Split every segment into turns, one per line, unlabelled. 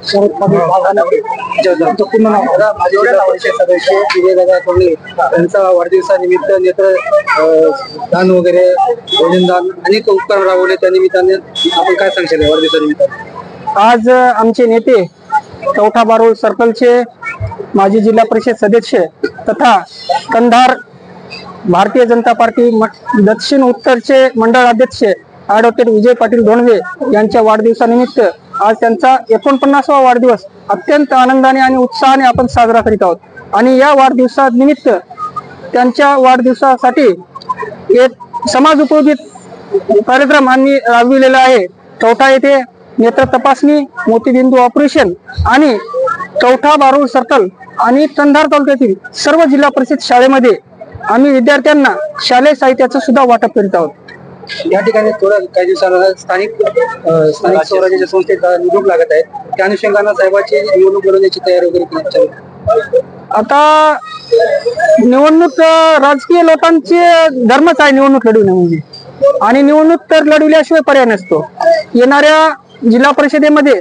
शरद पवार पूर्ण नाव माझे जिल्हा परिषद सदस्य विजयदादा कोल्हे यांचा वाढदिवसानिमित्त नेत्रदान वगैरे भोजनदान अनेक उपक्रम राबवले. त्या निमित्ताने आपण काय सांगशील वाढदिवसानिमित्त?
आज आमचे नेते कवठा बारोळ सर्कलचे माजी जिल्हा परिषद सदस्य तथा कंधार भारतीय जनता पार्टी दक्षिण उत्तरचे मंडळ अध्यक्ष ॲडव्होकेट विजय पाटील धोंडवे यांच्या वाढदिवसानिमित्त आज त्यांचा 49वा वाढदिवस अत्यंत आनंदाने आणि उत्साहाने आपण साजरा करीत आहोत. आणि या वाढदिवसानिमित्त त्यांच्या वाढदिवसासाठी एक समाज उपयोगी कार्यक्रम आम्ही राबविलेला आहे. कवठा येथे नेत्र तपासणी, मोतीबिंदू ऑपरेशन आणि कवठा बारोळ सर्कल आणि कंधार तालुक्यातील सर्व जिल्हा परिषद शाळेमध्ये आम्ही विद्यार्थ्यांना शालेय साहित्याचं सुद्धा वाटप करीत आहोत.
या ठिकाणी थोड्या काही दिवसांना स्थानिक स्वराज्याच्या संस्थेत निवडणूक लागत आहे. त्या अनुषंगाने साहेबांची निवडणूक लढवण्याची तयारी वगैरे केली.
आता निवडणूक राजकीय लोकांचे धर्मच आहे निवडणूक लढवणे म्हणजे, आणि निवडणूक तर लढविल्याशिवाय पर्याय नसतो. येणाऱ्या जिल्हा परिषदेमध्ये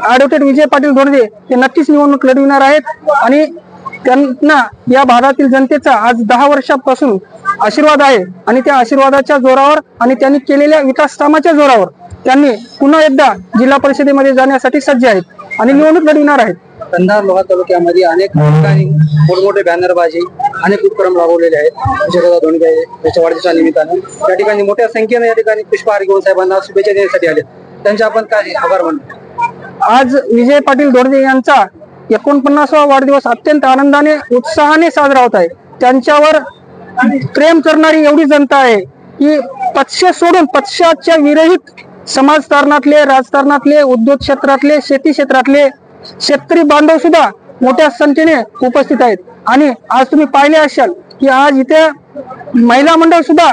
ॲडव्होकेट विजय पाटील धोंडवे हे नक्कीच निवडणूक लढविणार आहेत आणि त्यांना या भागातील जनतेचा आज 10 वर्षापासून आशीर्वाद आहे. आणि त्या आशीर्वादाच्या जोरावर आणि त्यांनी केलेल्या विकास कामाच्या जोरावर त्यांनी पुन्हा एकदा जिल्हा परिषदेमध्ये जाण्यासाठी सज्ज आहेत आणि निवडणूक लढविणार आहेत.
कंधार लोहा तालुक्यामध्ये अनेक ठिकाणी मोठमोठे बॅनरबाजी अनेक उपक्रम राबवलेले आहेत. विजयदादा धोंडवे याच्या वाढदिवसानिमित्तानं त्या ठिकाणी मोठ्या संख्येने या ठिकाणी पुष्पहार घेऊन साहेबांना शुभेच्छा देण्यासाठी आले. त्यांचे आपण काय आभार मानतो.
आज विजय पाटील धोंडवे यांचा 49वा वाढदिवस अत्यंत आनंदाने उत्साहाने साजरा होत आहे. त्यांच्यावर प्रेम करणारी एवढी जनता आहे की पक्ष सोडून पक्षाच्या विरहित समाजकारणातले, राजकारणातले, उद्योग क्षेत्रातले, शेती क्षेत्रातले शेतकरी बांधव सुद्धा मोठ्या संख्येने उपस्थित आहेत. आणि आज तुम्ही पाहिले असाल की आज इथे महिला मंडळ सुद्धा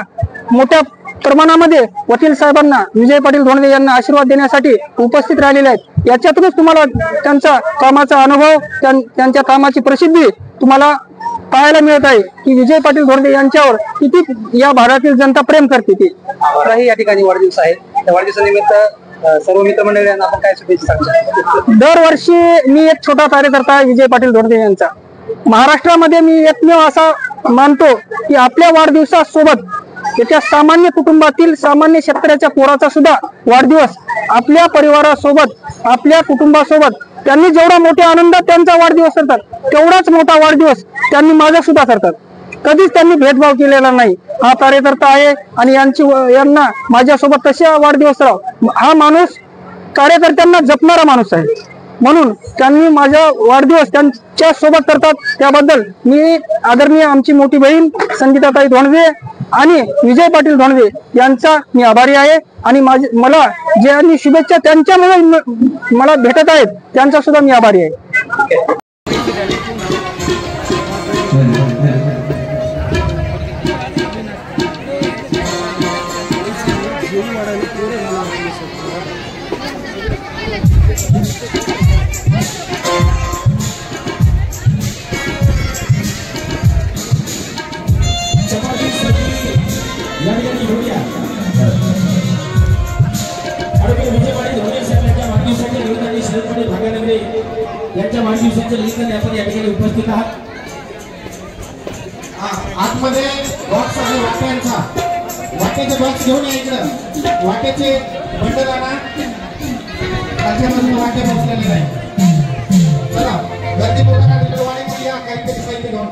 मोठ्या प्रमाणामध्ये वकील साहेबांना, विजय पाटील धोंडवे यांना आशीर्वाद देण्यासाठी उपस्थित राहिलेले आहेत. याच्यातूनच तुम्हाला त्यांचा कामाचा अनुभव, त्यांच्या कामाची प्रसिद्धी तुम्हाला पाहायला मिळत आहे की विजय पाटील धोंडवे यांच्यावर किती या भागातील जनता प्रेम करते. ती
या ठिकाणी वाढदिवस आहे. त्या वाढदिवसानिमित्त सर्व मित्रमंडळी यांना आपण काय शुभेच्छा सांगतो.
दरवर्षी मी एक छोटा कार्यकर्ता आहे विजय पाटील धोंडवे यांचा. महाराष्ट्रामध्ये मी एकमेव असा मानतो की आपल्या वाढदिवसासोबत एका सामान्य कुटुंबातील सामान्य शेतकऱ्याच्या पोराचा सुद्धा वाढदिवस आपल्या परिवारासोबत, आपल्या कुटुंबासोबत त्यांनी जेवढा मोठ्या आनंदात त्यांचा वाढदिवस करतात तेवढाच मोठा वाढदिवस त्यांनी माझा सुद्धा करतात. कधीच त्यांनी भेदभाव केलेला नाही. हा कार्यकर्ता आहे आणि यांना माझ्यासोबत तशा वाढदिवस राव. हा माणूस कार्यकर्त्यांना जपणारा माणूस आहे, म्हणून त्यांनी माझा वाढदिवस त्यांच्या सोबत करतात. त्याबद्दल मी आदरणीय आमची मोठी बहीण संगीताताई धोंडवे आणि विजय पाटील धोंडवे यांचा मी आभारी आहे. आणि मला ज्यांनी शुभेच्छा त्यांच्यामुळे मला भेटत आहेत त्यांचा सुद्धा मी आभारी आहे.
यांच्या वाढदिवसाच्या निमित्ताने आपण या ठिकाणी उपस्थित आहात. आतमध्ये बॉक्स आहे वाट्यांचा, वाट्याचे बॉक्स घेऊन या इकडं. वाट्याचे बंडल आणा, त्याच्यामधून वाट्या बसलेले नाही. चला गर्दी बघा, तिकडे वाढीची या काहीतरी साहित्य घेऊन